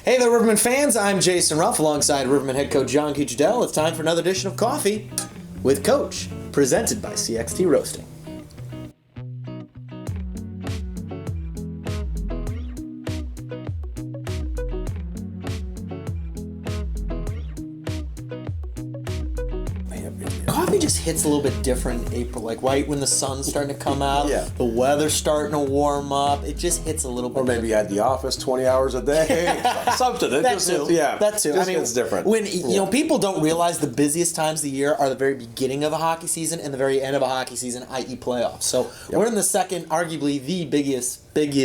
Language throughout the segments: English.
Hey there, Riverman fans. I'm Jason Ruff alongside Riverman head coach Ruff and Coach Trudel. It's time for another edition of Coffee with Coach, presented by CXT Roasting. Coffee just hits a little bit different in April, like right when the sun's starting to come out, the weather's starting to warm up. It just hits a little bit. Or maybe at the office 20 hours a day, something. That too. I mean, it's different. When people don't realize the busiest times of the year are the very beginning of a hockey season and the very end of a hockey season, i.e. playoffs. So we're in the second, arguably the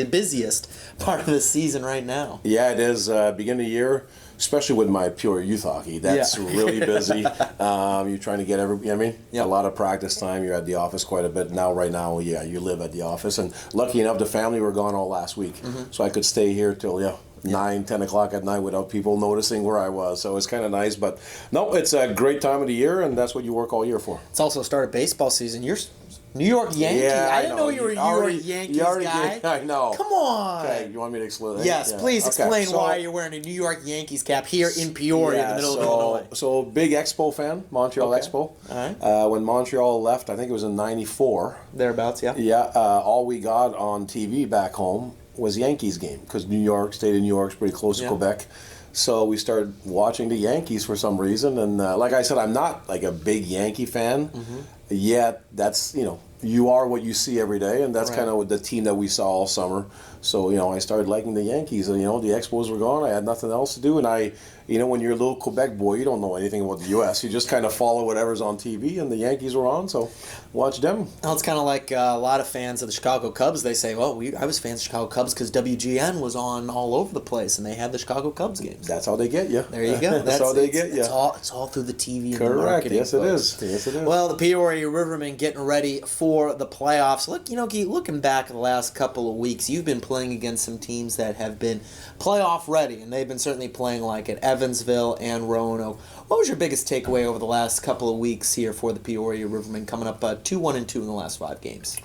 busiest part of the season right now. Yeah, it is. Beginning of the year, especially with my Peoria youth hockey, that's really busy. You're trying to get a lot of practice time. You're at the office quite a bit. Right now, you live at the office. And lucky enough, the family were gone all last week. So I could stay here till 9, 10 o'clock at night without people noticing where I was. So it's kind of nice. But no, it's a great time of the year, and that's what you work all year for. It's also the start of baseball season. You're New York Yankee. Yeah, I didn't know you were a New York Yankees guy. I know. Come on. Okay, you want me to explain that? Yes, please explain why you're wearing a New York Yankees cap here in Peoria, in the middle of Illinois. So big Expo fan, Montreal Expo. All right. When Montreal left, I think it was in '94. Thereabouts, yeah. Yeah. All we got on TV back home was Yankees game because state of New York's pretty close to Quebec. So we started watching the Yankees for some reason, and like I said, I'm not like a big Yankee fan. Yet that's you are what you see every day, and that's kind of the team that we saw all summer. So I started liking the Yankees, and the Expos were gone. I had nothing else to do, and when you're a little Quebec boy, you don't know anything about the U.S. You just kind of follow whatever's on TV, and the Yankees were on, so watch them. Well, it's kind of like a lot of fans of the Chicago Cubs. They say, "Well, I was fans of Chicago Cubs because WGN was on all over the place, and they had the Chicago Cubs games." That's how they get you. There you go. That's how they get you. It's all through the TV and Correct. the marketing. Yes, it is. Yes, it is. Well, the Peoria Rivermen getting ready for the playoffs. Look, looking back at the last couple of weeks, you've been playing against some teams that have been playoff ready, and they've been certainly playing like at Evansville and Roanoke. What was your biggest takeaway over the last couple of weeks here for the Peoria Rivermen, coming up 2-1-2 in the last 5 games?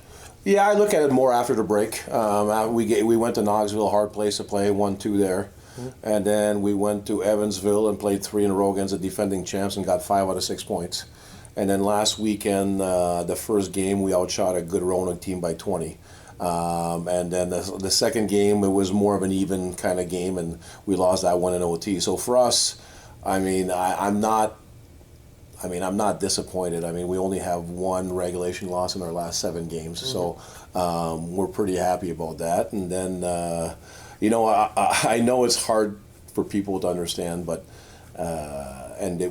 Yeah, I look at it more after the break. We went to Knoxville, hard place to play, 1-2 there. And then we went to Evansville and played 3 in a row against the defending champs and got 5 out of 6 points. And then last weekend, the first game, we outshot a good Roanoke team by 20. And then the second game, it was more of an even kind of game, and we lost that one in OT. So for us, I'm not disappointed. We only have 1 regulation loss in our last 7 games, so we're pretty happy about that. And then, I know it's hard for people to understand, but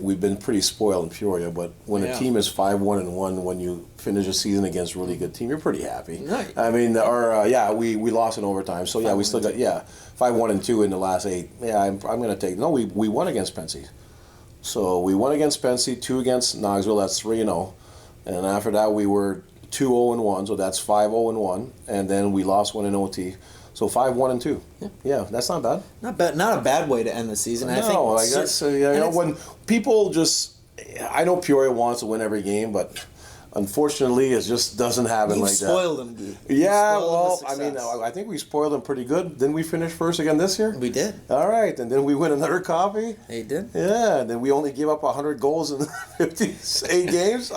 we've been pretty spoiled in Peoria. But when a team is 5-1-1, when you finish a season against a really good team, you're pretty happy. Right. We lost in overtime, so we still got 5-1-2 in the last 8. Yeah, I'm going to take. No, we won against Pensy. So we won against Pensy, 2 against Knoxville. That's 3-0, and after that we were 2-0-1. So that's 5-0-1, and then we lost 1 in OT. So 5-1-2. Yeah, that's not bad. Not a bad way to end the season. No, I guess when people I know Peoria wants to win every game, but unfortunately, it just doesn't happen like that. You spoiled them, Guy. Yeah, well, I think we spoiled them pretty good. Didn't we finish first again this year? We did. All right, and then we win another coffee. They did. Yeah, and then we only gave up 100 goals in 58 games.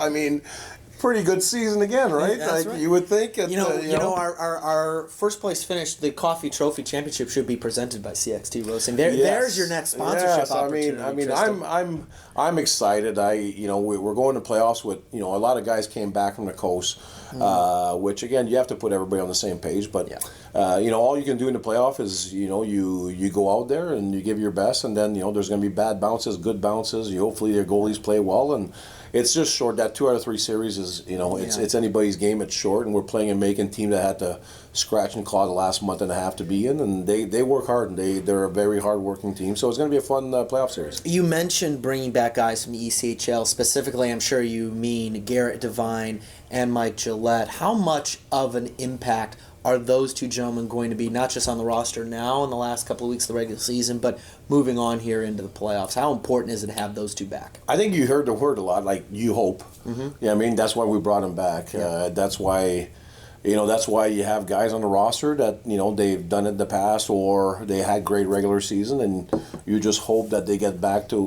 Pretty good season again, right? That's right. You would think. Our first place finish, the Coffee Trophy Championship, should be presented by CXT Roasting. There's your next sponsorship opportunity. I'm excited. We're going to playoffs with a lot of guys came back from the coast, which again you have to put everybody on the same page. But all you can do in the playoff is you go out there and you give your best, and then there's going to be bad bounces, good bounces. Hopefully your goalies play well, and it's just short. That 2 out of 3 series is it's anybody's game. It's short, and we're playing a Macon team that had to scratch and claw the last month and a half to be in, and they work hard, and they're a very hard working team. So it's going to be a fun playoff series. You mentioned bringing back guys from the ECHL. Specifically, I'm sure you mean Garrett Devine and Mike Gillette. How much of an impact are those 2 gentlemen going to be, not just on the roster now in the last couple of weeks of the regular season, but moving on here into the playoffs? How important is it to have those 2 back? I think you heard the word a lot, like you hope. Yeah, that's why we brought them back. That's why that's why you have guys on the roster that, they've done it in the past or they had great regular season, and you just hope that they get back to,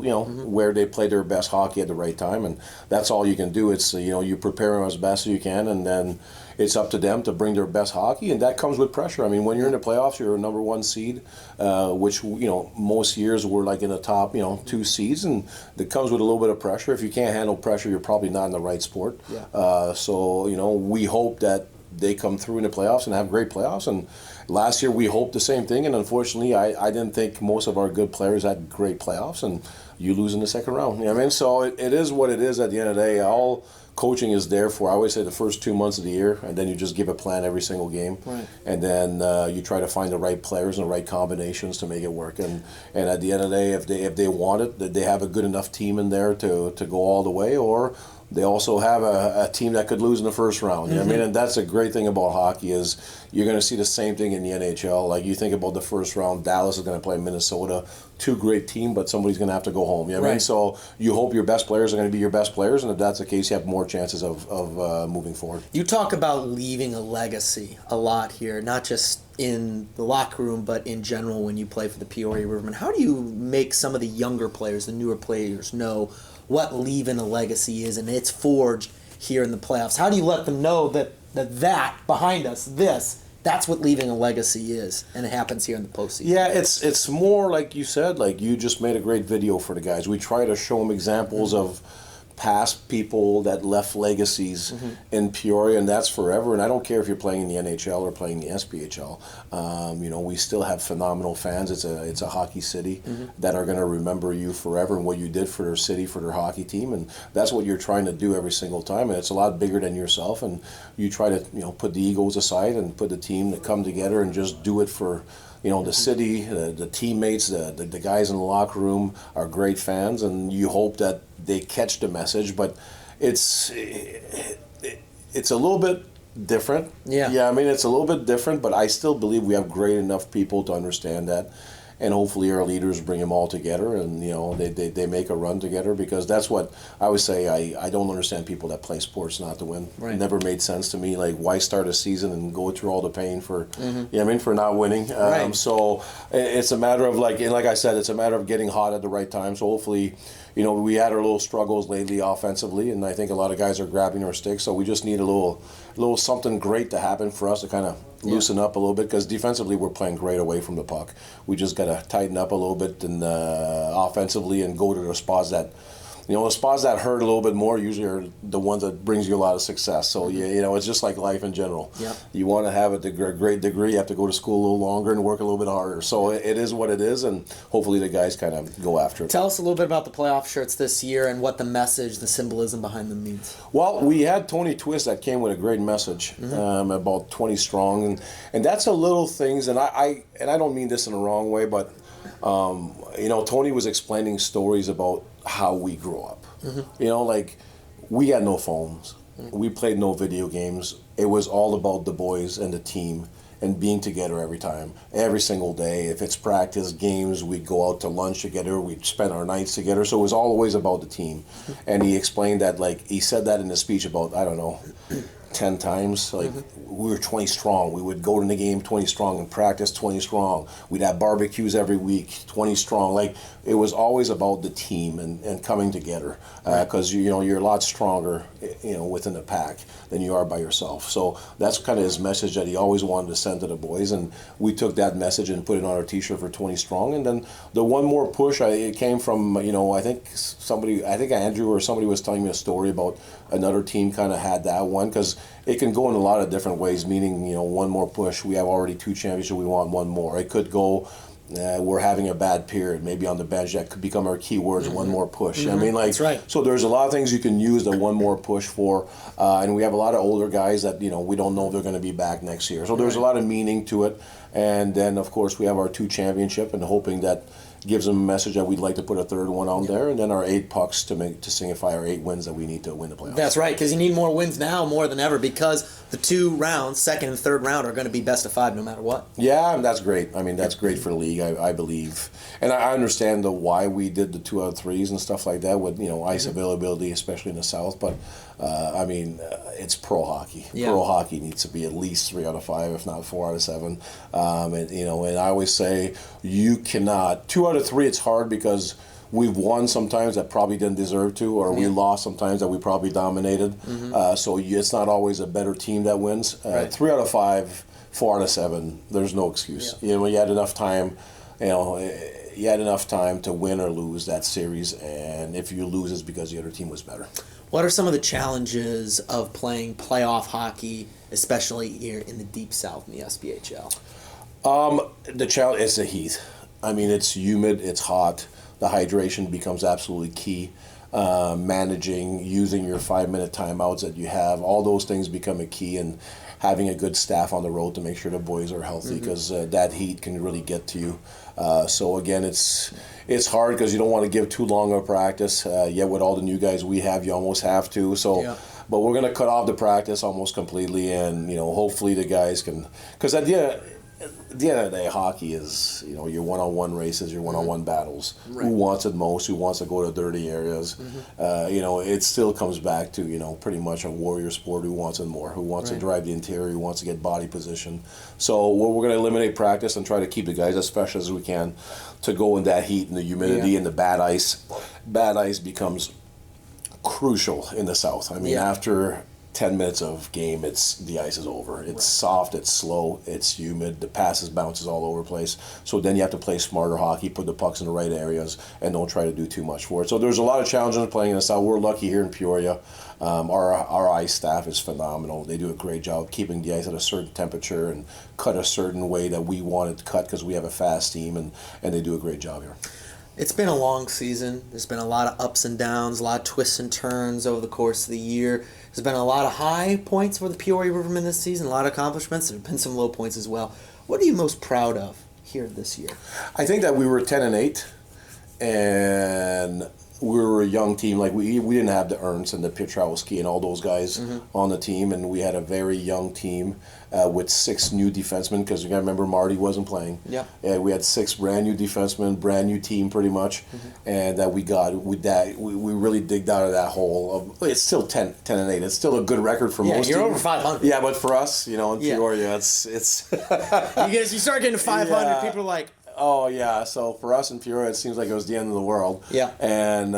where they play their best hockey at the right time. And that's all you can do. It's, you prepare them as best as you can, and then it's up to them to bring their best hockey, and that comes with pressure. I mean, when you're in the playoffs, you're a number one seed, which, most years we're like in the top, 2 seeds, and that comes with a little bit of pressure. If you can't handle pressure, you're probably not in the right sport. Yeah. So, we hope that they come through in the playoffs and have great playoffs. And last year we hoped the same thing, and unfortunately I didn't think most of our good players had great playoffs, and you lose in the second round. You know what I mean? So it is what it is at the end of the day. All coaching is there for, I always say, the first 2 months of the year, and then you just give a plan every single game. Right. And then you try to find the right players and the right combinations to make it work. And at the end of the day, if they want it, that they have a good enough team in there to go all the way, or they also have a team that could lose in the first round. You know what I mean? And that's a great thing about hockey, is you're going to see the same thing in the NHL. Like, you think about the first round, Dallas is going to play Minnesota, 2 great teams, but somebody's going to have to go home. You know what I mean? So you hope your best players are going to be your best players, and if that's the case, you have more chances of moving forward. You talk about leaving a legacy a lot here, not just in the locker room, but in general when you play for the Peoria Rivermen. How do you make some of the younger players, the newer players, know what leaving a legacy is, and it's forged here in the playoffs? How do you let them know that behind us, that's what leaving a legacy is, and it happens here in the postseason? Yeah, it's more like you said, like you just made a great video for the guys. We try to show them examples of past people that left legacies in Peoria, and that's forever. And I don't care if you're playing in the NHL or playing the SPHL. We still have phenomenal fans. It's a hockey city that are going to remember you forever and what you did for their city, for their hockey team, and that's what you're trying to do every single time. And it's a lot bigger than yourself, and you try to put the egos aside and put the team to come together and just do it for the city, the teammates, the guys in the locker room are great fans, and you hope that they catch the message. But it's a little bit different. Yeah, I mean, it's a little bit different, but I still believe we have great enough people to understand that. And hopefully our leaders bring them all together, and they make a run together, because that's what I always say. I don't understand people that play sports not to win. Right. It never made sense to me. Like, why start a season and go through all the pain for for not winning? Right. So it's a matter of, like I said, it's a matter of getting hot at the right time. So hopefully, we had our little struggles lately offensively, and I think a lot of guys are grabbing our sticks. So we just need a little something great to happen for us to kind of loosen up a little bit, because defensively we're playing great away from the puck. We just got to tighten up a little bit, and offensively, and go to the spots that the spots that hurt a little bit more usually are the ones that brings you a lot of success. So it's just like life in general. Yep. You want to have a great degree, you have to go to school a little longer and work a little bit harder. So it is what it is, and hopefully the guys kind of go after it. Tell us a little bit about the playoff shirts this year and what the message, the symbolism behind them means. Well, we had Tony Twist that came with a great message about 20 strong, and that's a little things, and I don't mean this in the wrong way, but Tony was explaining stories about how we grew up. Like, we had no phones. We played no video games. It was all about the boys and the team and being together every single day. If it's practice, games, we'd go out to lunch together. We'd spend our nights together. So it was always about the team. And he explained that, like, he said that in his speech about, 10 times. Like, we were 20 strong. We would go to the game 20 strong and practice 20 strong. We'd have barbecues every week, 20 strong. Like, it was always about the team and coming together, because you're a lot stronger within the pack than you are by yourself. So that's kind of his message that he always wanted to send to the boys, and we took that message and put it on our t-shirt for 20 strong. And then the one more push, it came from I think Andrew or somebody was telling me a story about another team kind of had that one, because it can go in a lot of different ways, meaning one more push. We have already 2 championships, we want one more. It could go, we're having a bad period, maybe on the bench. That could become our key words, one more push. I mean, like, that's right. So there's a lot of things you can use the one more push for, and we have a lot of older guys that we don't know if they're going to be back next year. So there's a lot of meaning to it. And then, of course, we have our 2 championship, and hoping that gives them a message that we'd like to put a third one out there, and then our 8 pucks to signify our 8 wins that we need to win the playoffs. That's right, because you need more wins now more than ever, because the 2 rounds, second and third round, are going to be best of 5 no matter what. Yeah, and that's great. I mean, that's great for the league, I believe. And I understand why we did the 2 out of 3s and stuff like that with ice availability, especially in the South. But It's pro hockey. Yeah. Pro hockey needs to be at least 3 out of 5, if not 4 out of 7. And I always say you cannot 2 out of 3. It's hard because we've won sometimes that probably didn't deserve to, or we lost sometimes that we probably dominated. So it's not always a better team that wins. 3 out of 5, 4 out of 7. There's no excuse. Yeah. You had enough time. You had enough time to win or lose that series, and if you lose, it's because the other team was better. What are some of the challenges of playing playoff hockey, especially here in the Deep South in the SPHL? The challenge is the heat. It's humid, it's hot. The hydration becomes absolutely key. Managing, using your 5-minute timeouts that you have, all those things become a key, and having a good staff on the road to make sure the boys are healthy, because that heat can really get to you. So again, it's hard because you don't want to give too long of a practice. Yet with all the new guys we have, you almost have to. So, but we're going to cut off the practice almost completely, and hopefully the guys can, because at the end of the day, hockey is your one-on-one races, your one-on-one battles. Right. Who wants it most? Who wants to go to dirty areas? It still comes back to pretty much a warrior sport. Who wants it more? Who wants to drive the interior? Who wants to get body position? So we're going to eliminate practice and try to keep the guys as fresh as we can to go in that heat and the humidity and the bad ice. Bad ice becomes crucial in the South. After 10 minutes of game, the ice is over. It's soft, it's slow, it's humid, the passes bounces all over the place. So then you have to play smarter hockey, put the pucks in the right areas, and don't try to do too much for it. So there's a lot of challenges playing in the South. We're lucky here in Peoria. Our ice staff is phenomenal. They do a great job keeping the ice at a certain temperature and cut a certain way that we want it cut, because we have a fast team, and they do a great job here. It's been a long season. There's been a lot of ups and downs, a lot of twists and turns over the course of the year. There's been a lot of high points for the Peoria Rivermen this season, a lot of accomplishments. There have been some low points as well. What are you most proud of here this year? I think that we were 10-8, and we were a young team. Like we didn't have the Ernst and the Piotrowski and all those guys on the team, and we had a very young team with 6 new defensemen, because you got to remember Marty wasn't playing. Yeah. We had 6 brand new defensemen, brand new team pretty much, and that we got with that we really digged out of that hole. It's still 10-8. It's still a good record for most. You're teams. Over 500. Yeah, but for us, in Peoria, it's. You start getting to 500, people are like. Oh yeah, so for us in Peoria, it seems like it was the end of the world. Yeah, and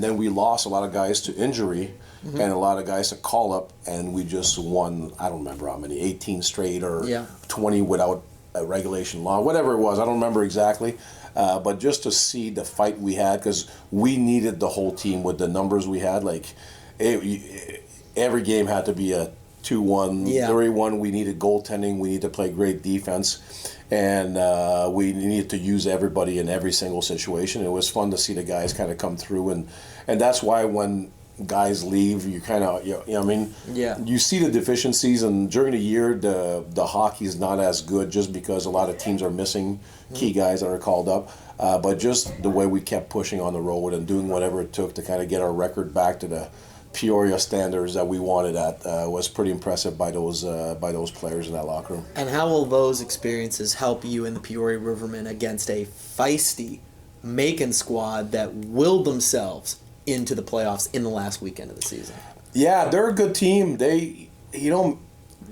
then we lost a lot of guys to injury, and a lot of guys to call up, and we just won. I don't remember how many, 18 straight or 20 without a regulation law, whatever it was. I don't remember exactly, but just to see the fight we had, because we needed the whole team with the numbers we had. Like every game had to be a 2-1, 3-1. We needed goaltending. We needed to play great defense. And we needed to use everybody in every single situation. It was fun to see the guys kind of come through, and that's why when guys leave, you kind of you see the deficiencies, and during the year the hockey is not as good just because a lot of teams are missing key guys that are called up. But just the way we kept pushing on the road and doing whatever it took to kind of get our record back to the Peoria standards that we wanted at was pretty impressive by those players in that locker room. And how will those experiences help you in the Peoria Rivermen against a feisty Macon squad that willed themselves into the playoffs in the last weekend of the season? Yeah, they're a good team. They,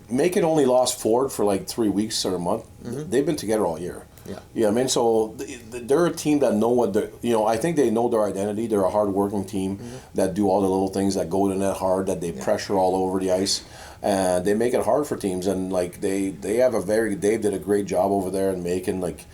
Macon only lost Ford for like 3 weeks or a month. They've been together all year. Yeah, so they're a team that know what I think they know their identity. They're a hard-working team that do all the little things, that go to net hard, that they pressure all over the ice, and they make it hard for teams. And like they have Dave did a great job over there in Macon. Like,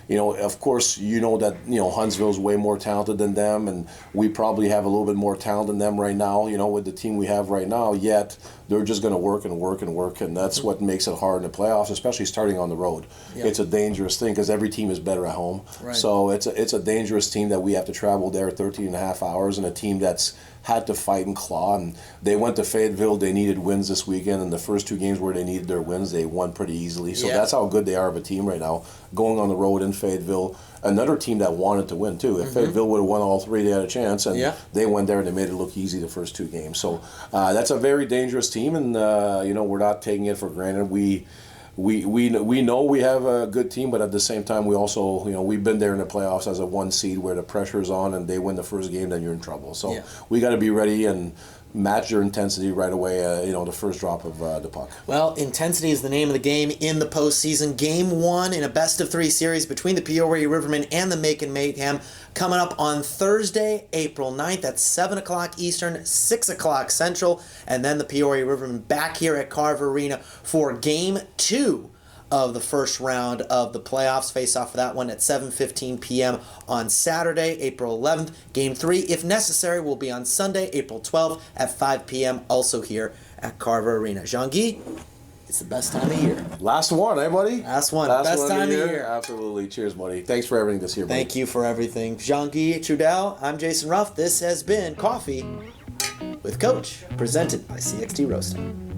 of course, that Huntsville's way more talented than them, and we probably have a little bit more talent than them right now. With the team we have right now, yet they're just going to work and work and work, and that's what makes it hard in the playoffs, especially starting on the road. It's a dangerous thing because every team is better at home. Right. So it's a dangerous team that we have to travel there 13 and a half hours, and a team that's had to fight and claw. And they went to Fayetteville. They needed wins this weekend, and the first 2 games where they needed their wins, they won pretty easily. So that's how good they are of a team right now, going on the road in Fayetteville. Another team that wanted to win too. If Fayetteville would have won all 3, they had a chance, and they went there and they made it look easy the first 2 games. So that's a very dangerous team, and we're not taking it for granted. We know we have a good team, but at the same time, we also, we've been there in the playoffs as a 1 seed where the pressure's on and they win the first game, then you're in trouble. So we got to be ready and match your intensity right away, the first drop of the puck. Well, intensity is the name of the game in the postseason. Game 1 in a best-of-3 series between the Peoria Rivermen and the Macon Mayhem coming up on Thursday, April 9th at 7 o'clock Eastern, 6 o'clock Central, and then the Peoria Rivermen back here at Carver Arena for Game 2 of the first round of the playoffs. Face off for that one at 7:15 p.m. on Saturday, April 11th. Game 3, if necessary, will be on Sunday, April 12th at 5 p.m. also here at Carver Arena. Jean-Guy, it's the best time of year. Last one, eh, buddy? Last one. Last Best one time of year. year. Absolutely. Cheers, buddy. Thanks for everything this year, buddy. Thank you for everything. Jean-Guy Trudel, I'm Jason Ruff. This has been Coffee with Coach, presented by CXT Roasting.